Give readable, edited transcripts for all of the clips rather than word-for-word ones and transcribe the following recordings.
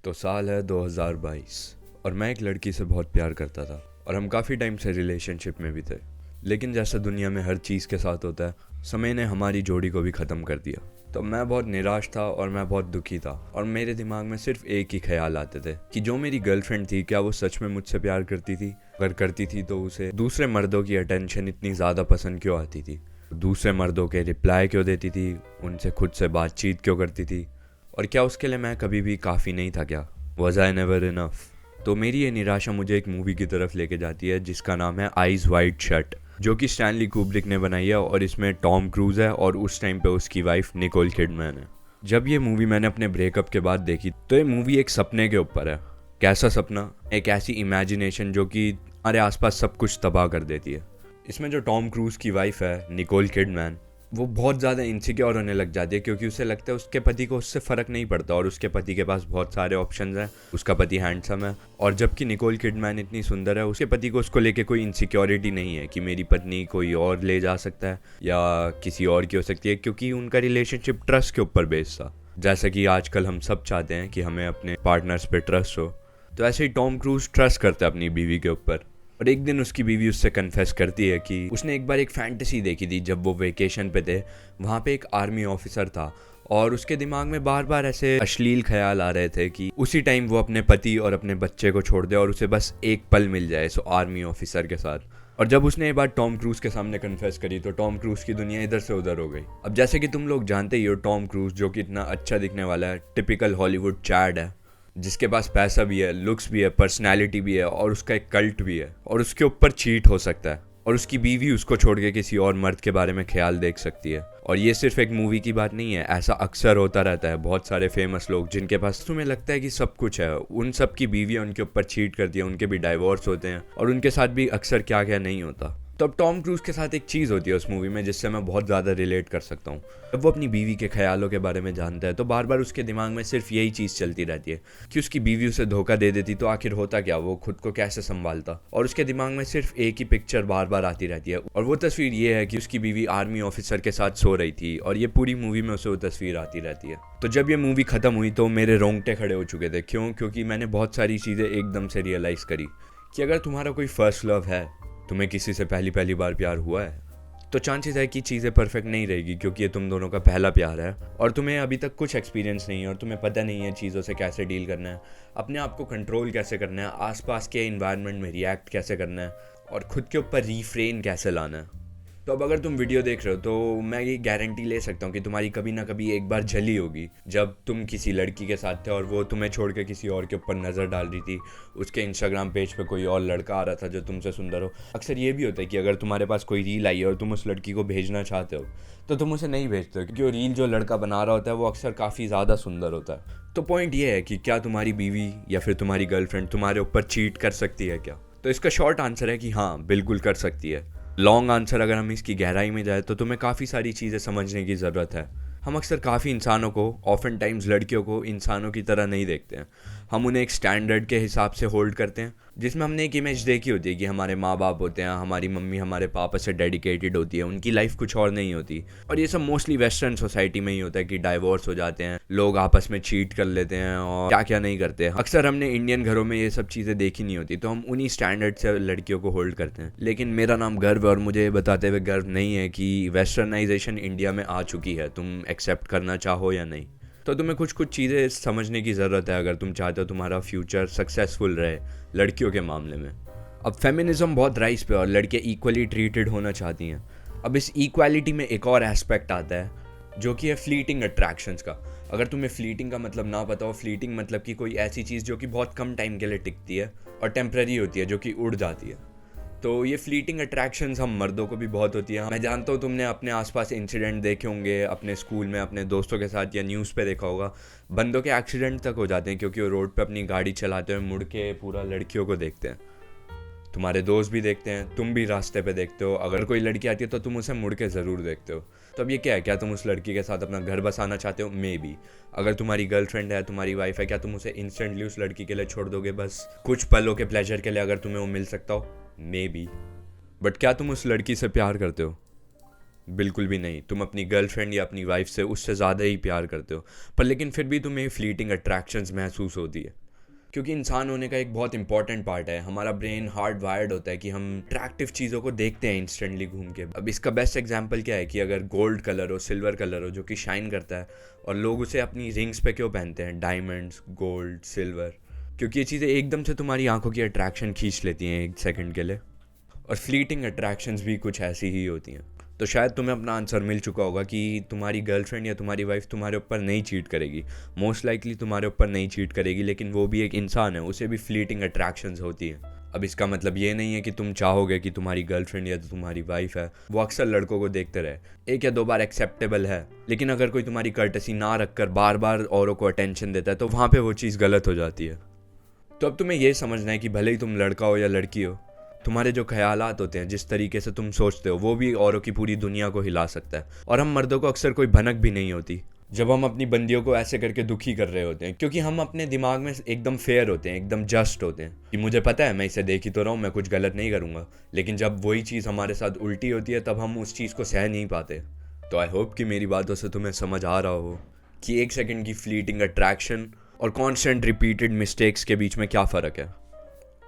तो साल है 2022 और मैं एक लड़की से बहुत प्यार करता था और हम काफ़ी टाइम से रिलेशनशिप में भी थे। लेकिन जैसा दुनिया में हर चीज़ के साथ होता है, समय ने हमारी जोड़ी को भी ख़त्म कर दिया। तो मैं बहुत निराश था और मैं बहुत दुखी था और मेरे दिमाग में सिर्फ एक ही ख्याल आते थे कि जो मेरी गर्लफ्रेंड थी, क्या वो सच में मुझसे प्यार करती थी? अगर करती थी तो उसे दूसरे मर्दों की अटेंशन इतनी ज़्यादा पसंद क्यों आती थी? दूसरे मर्दों के रिप्लाई क्यों देती थी? उनसे खुद से बातचीत क्यों करती थी? और क्या उसके लिए मैं कभी भी काफ़ी नहीं था क्या? Was I never enough? तो मेरी ये निराशा मुझे एक मूवी की तरफ लेके जाती है जिसका नाम है आइज़ वाइड शट, जो कि स्टैनली कुब्रिक ने बनाई है और इसमें टॉम क्रूज है और उस टाइम पे उसकी वाइफ निकोल किडमैन है। जब ये मूवी मैंने अपने ब्रेकअप के बाद देखी तो ये मूवी एक सपने के ऊपर है। कैसा सपना? एक ऐसी इमेजिनेशन जो कि हमारे आसपास सब कुछ तबाह कर देती है। इसमें जो टॉम क्रूज की वाइफ है निकोल किडमैन, वो बहुत ज़्यादा इनसिक्योर होने लग जाती है क्योंकि उसे लगता है उसके पति को उससे फ़र्क नहीं पड़ता और उसके पति के पास बहुत सारे ऑप्शंस हैं। उसका पति हैंडसम है और जबकि निकोल किडमैन इतनी सुंदर है, उसके पति को उसको लेके कोई इनसिक्योरिटी नहीं है कि मेरी पत्नी कोई और ले जा सकता है या किसी और की हो सकती है, क्योंकि उनका रिलेशनशिप ट्रस्ट के ऊपर बेस्ड था। जैसा कि आजकल हम सब चाहते हैं कि हमें अपने पार्टनर्स पे ट्रस्ट हो, तो ऐसे ही टॉम क्रूज ट्रस्ट करता है अपनी बीवी के ऊपर। और एक दिन उसकी बीवी उससे कन्फेस करती है कि उसने एक बार एक फैंटेसी देखी थी जब वो वेकेशन पे थे। वहाँ पे एक आर्मी ऑफिसर था और उसके दिमाग में बार बार ऐसे अश्लील ख्याल आ रहे थे कि उसी टाइम वो अपने पति और अपने बच्चे को छोड़ दे और उसे बस एक पल मिल जाए सो आर्मी ऑफिसर के साथ। और जब उसने ये बात टॉम क्रूज के सामने कन्फेस करी तो टॉम क्रूज की दुनिया इधर से उधर हो गई। अब जैसे कि तुम लोग जानते ही हो, टॉम क्रूज जो कि इतना अच्छा दिखने वाला है, टिपिकल हॉलीवुड चैड है, जिसके पास पैसा भी है, लुक्स भी है, पर्सनैलिटी भी है और उसका एक कल्ट भी है और उसके ऊपर चीट हो सकता है और उसकी बीवी उसको छोड़ के किसी और मर्द के बारे में ख्याल देख सकती है। और ये सिर्फ एक मूवी की बात नहीं है, ऐसा अक्सर होता रहता है। बहुत सारे फेमस लोग जिनके पास तुम्हें लगता है कि सब कुछ है, उन सब की बीवियां उनके ऊपर चीट करती है, उनके भी डाइवोर्स होते हैं और उनके साथ भी अक्सर क्या क्या नहीं होता। तो अब टॉम क्रूज के साथ एक चीज़ होती है उस मूवी में जिससे मैं बहुत ज़्यादा रिलेट कर सकता हूँ। जब वो अपनी बीवी के ख्यालों के बारे में जानता है तो बार बार उसके दिमाग में सिर्फ यही चीज़ चलती रहती है कि उसकी बीवी उसे धोखा दे देती तो आखिर होता क्या, वो खुद को कैसे संभालता। और उसके दिमाग में सिर्फ एक ही पिक्चर बार बार आती रहती है और वो तस्वीर ये है कि उसकी बीवी आर्मी ऑफिसर के साथ सो रही थी और ये पूरी मूवी में उसे वो तस्वीर आती रहती है। तो जब ये मूवी ख़त्म हुई तो मेरे रोंगटे खड़े हो चुके थे। क्योंकि मैंने बहुत सारी चीज़ें एकदम से रियलाइज़ करी कि अगर तुम्हारा कोई फर्स्ट लव है, तुम्हें किसी से पहली बार प्यार हुआ है, तो चांसेस है कि चीज़ें परफेक्ट नहीं रहेगी क्योंकि ये तुम दोनों का पहला प्यार है और तुम्हें अभी तक कुछ एक्सपीरियंस नहीं है और तुम्हें पता नहीं है चीज़ों से कैसे डील करना है, अपने आप को कंट्रोल कैसे करना है, आसपास के इन्वायरमेंट में रिएक्ट कैसे करना है और खुद के ऊपर रिफ्रेन कैसे लाना है। तो अब अगर तुम वीडियो देख रहे हो तो मैं ये गारंटी ले सकता हूँ कि तुम्हारी कभी ना कभी एक बार झली होगी जब तुम किसी लड़की के साथ थे और वो तुम्हें छोड़ के किसी और के ऊपर नज़र डाल रही थी, उसके इंस्टाग्राम पेज पे कोई और लड़का आ रहा था जो तुमसे सुंदर हो। अक्सर ये भी होता है कि अगर तुम्हारे पास कोई रील आई है और तुम उस लड़की को भेजना चाहते हो तो तुम उसे नहीं भेजते हो क्योंकि वो रील जो लड़का बना रहा होता है वो अक्सर काफ़ी ज़्यादा सुंदर होता है। तो पॉइंट ये है कि क्या तुम्हारी बीवी या फिर तुम्हारी गर्लफ्रेंड तुम्हारे ऊपर चीट कर सकती है क्या? तो इसका शॉर्ट आंसर है कि हाँ, बिल्कुल कर सकती है। लॉन्ग आंसर अगर हम इसकी गहराई में जाए तो तुम्हें काफ़ी सारी चीज़ें समझने की ज़रूरत है। हम अक्सर काफ़ी इंसानों को, ऑफन टाइम्स लड़कियों को इंसानों की तरह नहीं देखते हैं। हम उन्हें एक स्टैंडर्ड के हिसाब से होल्ड करते हैं जिसमें हमने एक इमेज देखी होती है कि हमारे माँ बाप होते हैं, हमारी मम्मी हमारे पापा से डेडिकेटेड होती है, उनकी लाइफ कुछ और नहीं होती। और ये सब मोस्टली वेस्टर्न सोसाइटी में ही होता है कि डाइवोर्स हो जाते हैं, लोग आपस में चीट कर लेते हैं और क्या क्या नहीं करते हैं। अक्सर हमने इंडियन घरों में ये सब चीज़ें देखी नहीं होती तो हम उन्हीं स्टैंडर्ड से लड़कियों को होल्ड करते हैं। लेकिन मेरा नाम गर्व और मुझे बताते हुए गर्व नहीं है कि वेस्टर्नाइजेशन इंडिया में आ चुकी है, तुम एक्सेप्ट करना चाहो या नहीं। तो तुम्हें कुछ चीज़ें समझने की ज़रूरत है अगर तुम चाहते हो तुम्हारा फ्यूचर सक्सेसफुल रहे लड़कियों के मामले में। अब फेमिनिज्म बहुत राइज पे और लड़कियाँ इक्वली ट्रीटेड होना चाहती हैं। अब इस इक्वालिटी में एक और एस्पेक्ट आता है जो कि है फ्लीटिंग अट्रैक्शंस का। अगर तुम्हें फ्लीटिंग का मतलब ना पता हो, फ्लीटिंग मतलब कि कोई ऐसी चीज़ जो कि बहुत कम टाइम के लिए टिकती है और टेम्प्रेरी होती है, जो कि उड़ जाती है। तो ये फ्लीटिंग अट्रैक्शंस हम मर्दों को भी बहुत होती है। मैं जानता हूँ तुमने अपने आसपास इंसिडेंट देखे होंगे, अपने स्कूल में अपने दोस्तों के साथ या न्यूज़ पे देखा होगा, बंदों के एक्सीडेंट तक हो जाते हैं क्योंकि वो रोड पे अपनी गाड़ी चलाते हुए मुड़ के पूरा लड़कियों को देखते हैं। तुम्हारे दोस्त भी देखते हैं, तुम भी रास्ते पे देखते हो, अगर कोई लड़की आती है तो तुम उसे मुड़ के ज़रूर देखते हो। तो अब ये क्या है, क्या तुम उस लड़की के साथ अपना घर बसाना चाहते हो? May be. अगर तुम्हारी गर्लफ्रेंड है, तुम्हारी वाइफ है, क्या तुम उसे इंस्टेंटली उस लड़की के लिए छोड़ दोगे बस कुछ पलों के प्लेजर के लिए अगर तुम्हें वो मिल सकता हो? May be. बट क्या तुम उस लड़की से प्यार करते हो? बिल्कुल भी नहीं। तुम अपनी गर्लफ्रेंड या अपनी वाइफ से उससे ज़्यादा ही प्यार करते हो, पर लेकिन फिर भी तुम्हें फ्लीटिंग अट्रैक्शंस महसूस होती है। क्योंकि इंसान होने का एक बहुत इंपॉर्टेंट पार्ट है, हमारा ब्रेन हार्ड वायर्ड होता है कि हम अट्रैक्टिव चीज़ों को देखते हैं इंस्टेंटली घूम के। अब इसका बेस्ट एग्जांपल क्या है कि अगर गोल्ड कलर हो, सिल्वर कलर हो, जो कि शाइन करता है, और लोग उसे अपनी रिंग्स पे क्यों पहनते हैं, डायमंड्स, गोल्ड, सिल्वर? क्योंकि ये चीज़ें एकदम से तुम्हारी आंखों की अट्रैक्शन खींच लेती हैं एक सेकंड के लिए। और फ्लीटिंग अट्रैक्शंस भी कुछ ऐसी ही होती हैं। तो शायद तुम्हें अपना आंसर मिल चुका होगा कि तुम्हारी गर्लफ्रेंड या तुम्हारी वाइफ तुम्हारे ऊपर नहीं चीट करेगी, मोस्ट लाइकली तुम्हारे ऊपर नहीं चीट करेगी, लेकिन वो भी एक इंसान है, उसे भी फ्लीटिंग अट्रैक्शंस होती हैं। अब इसका मतलब ये नहीं है कि तुम चाहोगे कि तुम्हारी गर्लफ्रेंड या तुम्हारी वाइफ है वो अक्सर लड़कों को देखते रहे। एक या दो बार एक्सेप्टेबल है, लेकिन अगर कोई तुम्हारी कर्टसी ना रखकर बार बार औरों को अटेंशन देता है तो वहाँ पे वो चीज़ गलत हो जाती है। तो अब तुम्हें ये समझना है कि भले ही तुम लड़का हो या लड़की हो, तुम्हारे जो ख्यालात होते हैं, जिस तरीके से तुम सोचते हो, वो भी औरों की पूरी दुनिया को हिला सकता है। और हम मर्दों को अक्सर कोई भनक भी नहीं होती जब हम अपनी बंदियों को ऐसे करके दुखी कर रहे होते हैं, क्योंकि हम अपने दिमाग में एकदम फेयर होते हैं, एकदम जस्ट होते हैं कि मुझे पता है मैं इसे देख ही तो रहा हूँ, मैं कुछ गलत नहीं करूँगा। लेकिन जब वही चीज़ हमारे साथ उल्टी होती है तब हम उस चीज़ को सह नहीं पाते। तो आई होप कि मेरी बातों से तुम्हें समझ आ रहा हो कि एक सेकंड की फ्लीटिंग अट्रैक्शन और कॉन्स्टेंट रिपीटेड मिस्टेक्स के बीच में क्या फ़र्क है।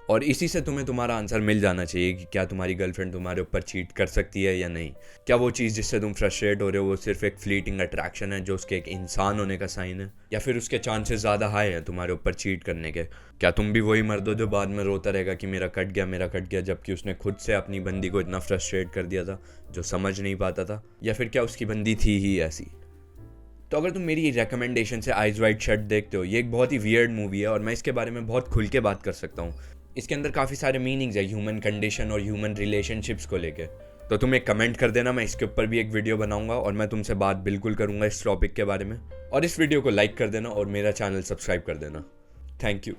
और इसी से तुम्हें तुम्हारा आंसर मिल जाना चाहिए कि क्या तुम्हारी गर्लफ्रेंड तुम्हारे ऊपर चीट कर सकती है या नहीं। क्या वो चीज़ जिससे तुम फ्रस्ट्रेट हो रहे हो वो सिर्फ एक फ्लीटिंग अट्रैक्शन है जो उसके एक इंसान होने का साइन है, या फिर उसके चांसेस ज़्यादा हाई हैं तुम्हारे ऊपर चीट करने के। क्या तुम भी वही मर्द हो जो बाद में रोता रहेगा कि मेरा कट गया, मेरा कट गया, जबकि उसने खुद से अपनी बंदी को इतना फ्रस्ट्रेट कर दिया था जो समझ नहीं पाता था? या फिर क्या उसकी बंदी थी ही ऐसी? तो अगर तुम मेरी रिकमेंडेशन से आइज वाइड शट देखते हो, ये एक बहुत ही वियर्ड मूवी है और मैं इसके बारे में बहुत खुल के बात कर सकता हूँ। इसके अंदर काफ़ी सारे मीनिंग्स है ह्यूमन कंडीशन और ह्यूमन रिलेशनशिप्स को लेके। तो तुम एक कमेंट कर देना, मैं इसके ऊपर भी एक वीडियो बनाऊंगा और मैं तुमसे बात बिल्कुल करूंगा इस टॉपिक के बारे में। और इस वीडियो को लाइक कर देना और मेरा चैनल सब्सक्राइब कर देना। Thank you.